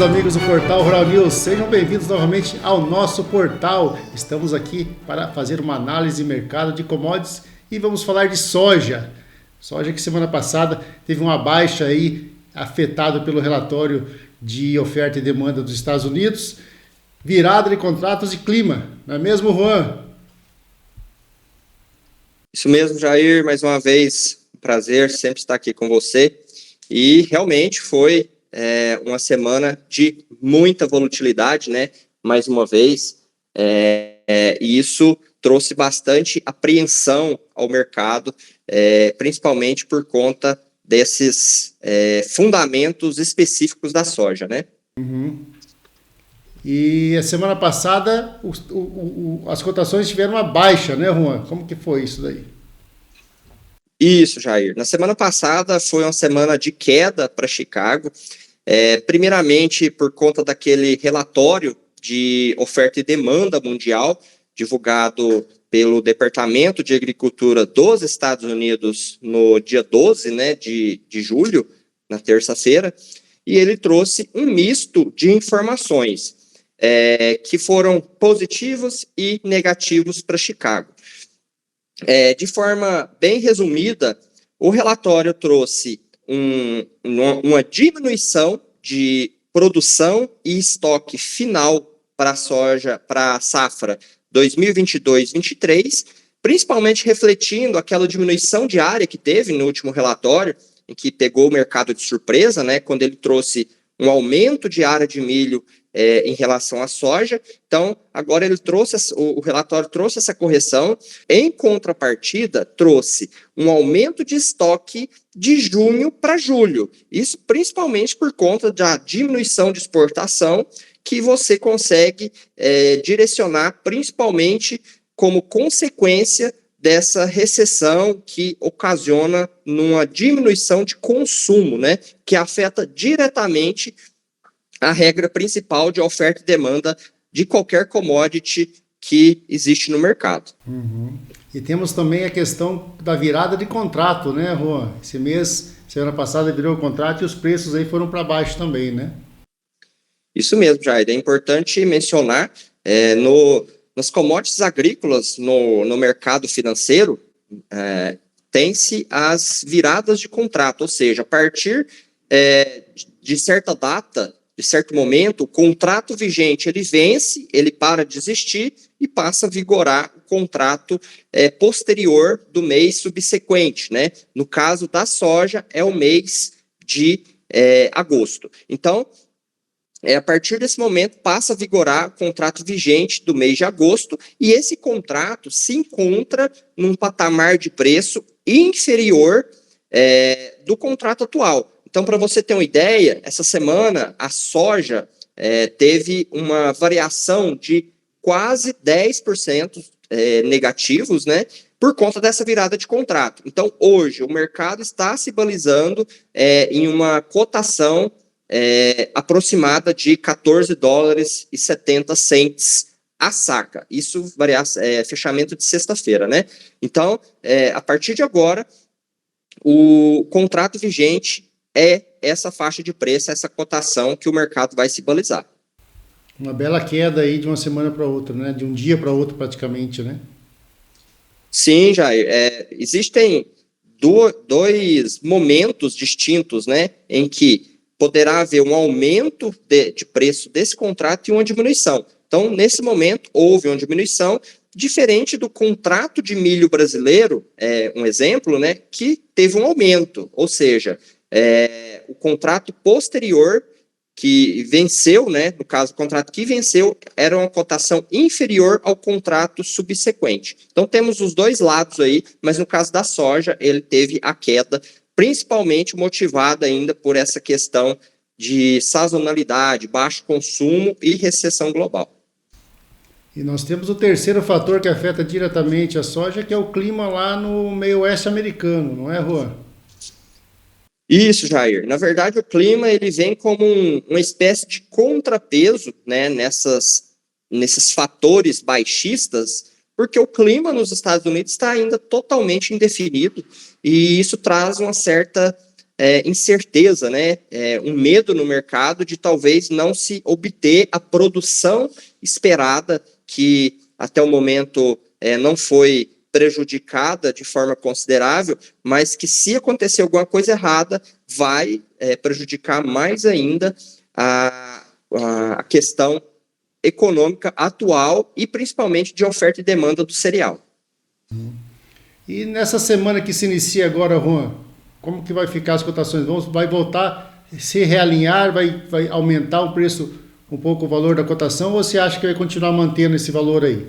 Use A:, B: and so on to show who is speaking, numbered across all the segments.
A: meus amigos do Portal Rural News, sejam bem-vindos novamente ao nosso portal. Estamos aqui para fazer uma análise de mercado de commodities e vamos falar de soja. Soja que semana passada teve uma baixa aí, afetado pelo relatório de oferta e demanda dos Estados Unidos, virada de contratos e clima, não é mesmo, Juan?
B: Isso mesmo, Jair, mais uma vez, um prazer sempre estar aqui com você. E realmente foi uma semana de muita volatilidade, né? Mais uma vez, e isso trouxe bastante apreensão ao mercado, principalmente por conta desses fundamentos específicos da soja, né?
A: Uhum. E a semana passada as cotações tiveram uma baixa, né, Juan? Como que foi isso daí?
B: Isso, Jair. Na semana passada foi uma semana de queda para Chicago, primeiramente por conta daquele relatório de oferta e demanda mundial, divulgado pelo Departamento de Agricultura dos Estados Unidos no dia 12, né, de julho, na terça-feira, e ele trouxe um misto de informações que foram positivos e negativos para Chicago. De forma bem resumida, o relatório trouxe uma diminuição de produção e estoque final para a soja, para a safra 2022-23, principalmente refletindo aquela diminuição de área que teve no último relatório, em que pegou o mercado de surpresa, né, quando ele trouxe um aumento de área de milho em relação à soja. Então, agora o relatório trouxe essa correção. Em contrapartida, trouxe um aumento de estoque de junho para julho. Isso principalmente por conta da diminuição de exportação que você consegue direcionar principalmente como consequência dessa recessão que ocasiona numa diminuição de consumo, né, que afeta diretamente a regra principal de oferta e demanda de qualquer commodity que existe no mercado.
A: Uhum. E temos também a questão da virada de contrato, né, Juan? Esse mês, semana passada, virou o contrato e os preços aí foram para baixo também, né?
B: Isso mesmo, Jair. É importante mencionar, nas commodities agrícolas, no mercado financeiro, tem-se as viradas de contrato, ou seja, a partir de certa data, de certo momento, o contrato vigente ele vence, ele para de existir e passa a vigorar o contrato posterior do mês subsequente, né? No caso da soja, é o mês de agosto. Então, a partir desse momento, passa a vigorar o contrato vigente do mês de agosto e esse contrato se encontra num patamar de preço inferior do contrato atual. Então, para você ter uma ideia, essa semana a soja teve uma variação de quase 10% negativos, né, por conta dessa virada de contrato. Então, hoje, o mercado está se balizando em uma cotação aproximada de $14,70 a saca. Isso fechamento de sexta-feira, né? Então, a partir de agora, o contrato vigente é essa faixa de preço, essa cotação que o mercado vai se balizar.
A: Uma bela queda aí de uma semana para outra, né? De um dia para outro praticamente, né?
B: Sim, Jair. Existem dois momentos distintos, né? Em que poderá haver um aumento de preço desse contrato e uma diminuição. Então, nesse momento, houve uma diminuição, diferente do contrato de milho brasileiro, um exemplo, né? Que teve um aumento, ou seja, o contrato posterior que venceu, né, no caso, o contrato que venceu era uma cotação inferior ao contrato subsequente. Então, temos os dois lados aí, mas no caso da soja, ele teve a queda, principalmente motivada ainda por essa questão de sazonalidade, baixo consumo e recessão global.
A: E nós temos o terceiro fator que afeta diretamente a soja, que é o clima lá no meio oeste americano, não é, Juan?
B: Isso, Jair. Na verdade, o clima ele vem como uma espécie de contrapeso, né, nesses fatores baixistas, porque o clima nos Estados Unidos está ainda totalmente indefinido e isso traz uma certa incerteza, né? Um medo no mercado de talvez não se obter a produção esperada, que até o momento não foi prejudicada de forma considerável, mas que se acontecer alguma coisa errada, vai prejudicar mais ainda a questão econômica atual e principalmente de oferta e demanda do cereal.
A: E nessa semana que se inicia agora, Juan, como que vai ficar as cotações? Vai voltar a se realinhar, vai aumentar o preço, um pouco o valor da cotação, ou você acha que vai continuar mantendo esse valor aí?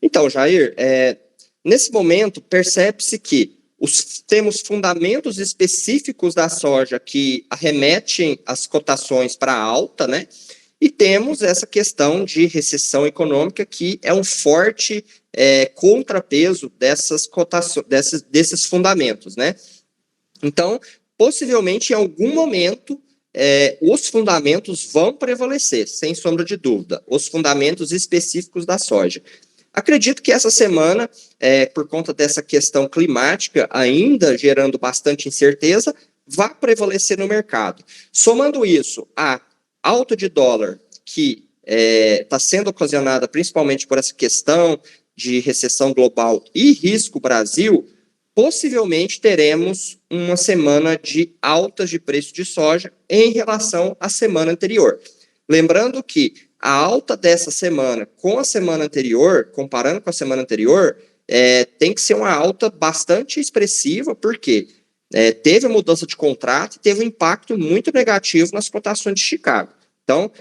B: Então, Jair, nesse momento percebe-se que temos fundamentos específicos da soja que arremetem as cotações para alta, né? E temos essa questão de recessão econômica que é um forte contrapeso dessas cotações, desses fundamentos, né? Então, possivelmente, em algum momento, os fundamentos vão prevalecer, sem sombra de dúvida, os fundamentos específicos da soja. Acredito que essa semana, por conta dessa questão climática, ainda gerando bastante incerteza, vai prevalecer no mercado. Somando isso a alta de dólar, que está sendo ocasionada principalmente por essa questão de recessão global e risco Brasil, possivelmente teremos uma semana de altas de preço de soja em relação à semana anterior. Lembrando que a alta dessa semana com a semana anterior, comparando com a semana anterior, tem que ser uma alta bastante expressiva, porque teve a mudança de contrato e teve um impacto muito negativo nas cotações de Chicago. Então,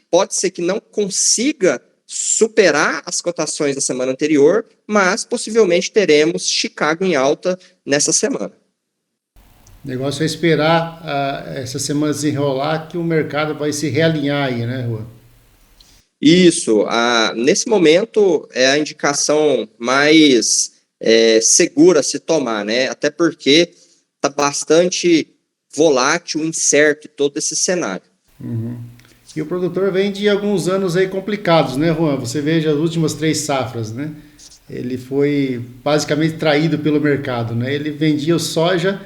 B: pode ser que não consiga superar as cotações da semana anterior, mas possivelmente teremos Chicago em alta nessa semana.
A: O negócio é esperar essa semana desenrolar, que o mercado vai se realinhar aí, né, Juan?
B: Isso, nesse momento é a indicação mais segura a se tomar, né? Até porque está bastante volátil, incerto todo esse cenário.
A: Uhum. E o produtor vem de alguns anos aí complicados, né, Juan? Você veja as últimas 3 safras, né? Ele foi basicamente traído pelo mercado, né? Ele vendia o soja,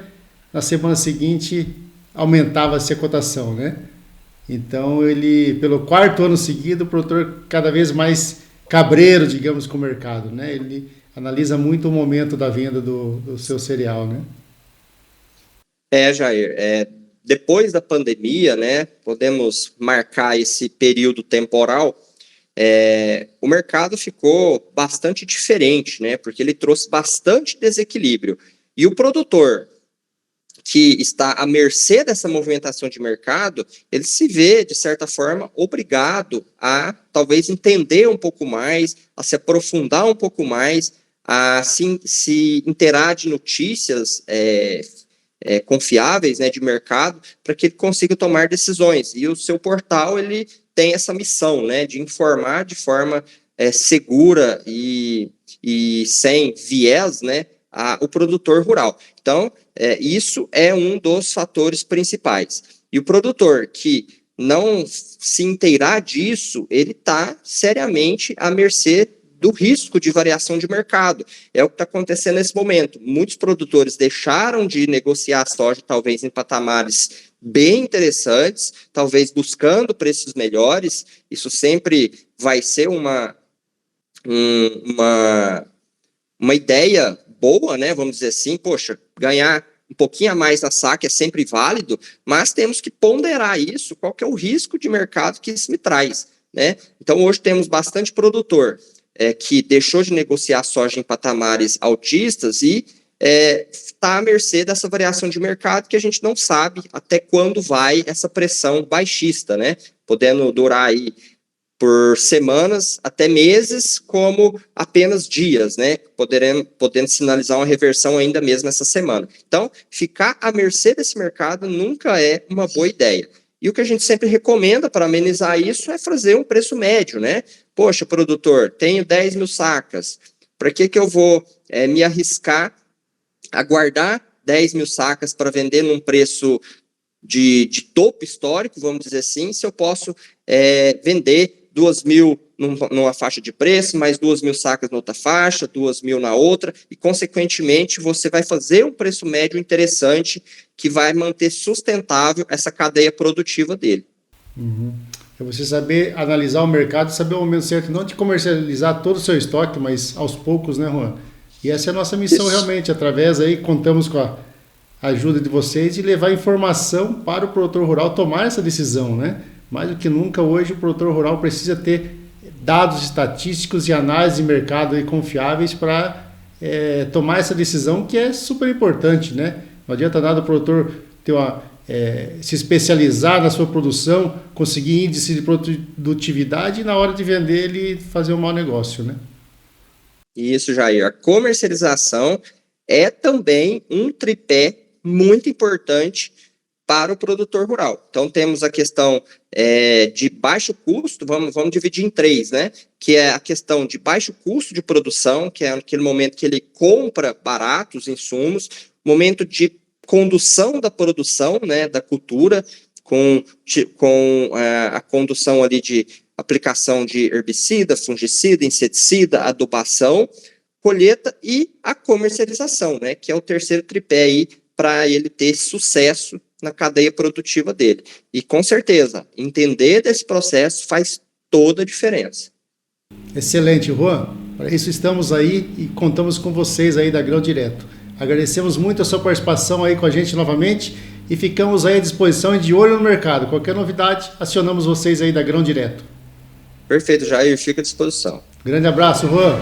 A: na semana seguinte aumentava-se a cotação, né? Então ele, pelo 4º ano seguido, o produtor cada vez mais cabreiro, digamos, com o mercado, né? Ele analisa muito o momento da venda do seu cereal, né?
B: Jair, depois da pandemia, né, podemos marcar esse período temporal, o mercado ficou bastante diferente, né, porque ele trouxe bastante desequilíbrio. E o produtor que está à mercê dessa movimentação de mercado, ele se vê, de certa forma, obrigado a talvez entender um pouco mais, a se aprofundar um pouco mais, a se inteirar de notícias confiáveis, né, de mercado, para que ele consiga tomar decisões. E o seu portal, ele tem essa missão, né, de informar de forma segura e sem viés, né, o produtor rural. Então, isso é um dos fatores principais. E o produtor que não se inteirar disso, ele está seriamente à mercê do risco de variação de mercado. É o que está acontecendo nesse momento. Muitos produtores deixaram de negociar a soja, talvez em patamares bem interessantes, talvez buscando preços melhores. Isso sempre vai ser uma ideia boa, né? Vamos dizer assim, poxa, ganhar um pouquinho a mais na saca é sempre válido, mas temos que ponderar isso, qual que é o risco de mercado que isso me traz, né? Então, hoje temos bastante produtor que deixou de negociar soja em patamares altistas e está à mercê dessa variação de mercado que a gente não sabe até quando vai essa pressão baixista, né? Podendo durar aí por semanas até meses, como apenas dias, né? Podendo sinalizar uma reversão ainda mesmo essa semana. Então, ficar à mercê desse mercado nunca é uma boa ideia. E o que a gente sempre recomenda para amenizar isso é fazer um preço médio, né? Poxa, produtor, tenho 10 mil sacas. Para que eu vou me arriscar a guardar 10 mil sacas para vender num preço de topo histórico, vamos dizer assim, se eu posso vender 2.000 numa faixa de preço, mais 2.000 sacas na outra faixa, 2.000 na outra, e, consequentemente, você vai fazer um preço médio interessante que vai manter sustentável essa cadeia produtiva dele.
A: Uhum. É você saber analisar o mercado, saber o momento certo, não de comercializar todo o seu estoque, mas aos poucos, né, Juan? E essa é a nossa missão. Isso. Realmente, através aí, contamos com a ajuda de vocês de levar informação para o produtor rural tomar essa decisão, né? Mais do que nunca, hoje, o produtor rural precisa ter dados estatísticos e análise de mercado aí confiáveis para tomar essa decisão, que é super importante, né? Não adianta nada o produtor ter se especializar na sua produção, conseguir índice de produtividade e na hora de vender ele fazer um mau negócio, né?
B: Isso, Jair. A comercialização é também um tripé muito importante para o produtor rural. Então, temos a questão de baixo custo, vamos dividir em 3, né? Que é a questão de baixo custo de produção, que é aquele momento que ele compra baratos insumos, momento de condução da produção, né, da cultura, com a condução ali de aplicação de herbicida, fungicida, inseticida, adubação, colheita e a comercialização, né, que é o terceiro tripé aí para ele ter sucesso na cadeia produtiva dele. E, com certeza, entender desse processo faz toda a diferença.
A: Excelente, Juan. Para isso estamos aí e contamos com vocês aí da Grão Direto. Agradecemos muito a sua participação aí com a gente novamente e ficamos aí à disposição e de olho no mercado. Qualquer novidade, acionamos vocês aí da Grão Direto.
B: Perfeito, Jair, fica à disposição.
A: Grande abraço, Juan.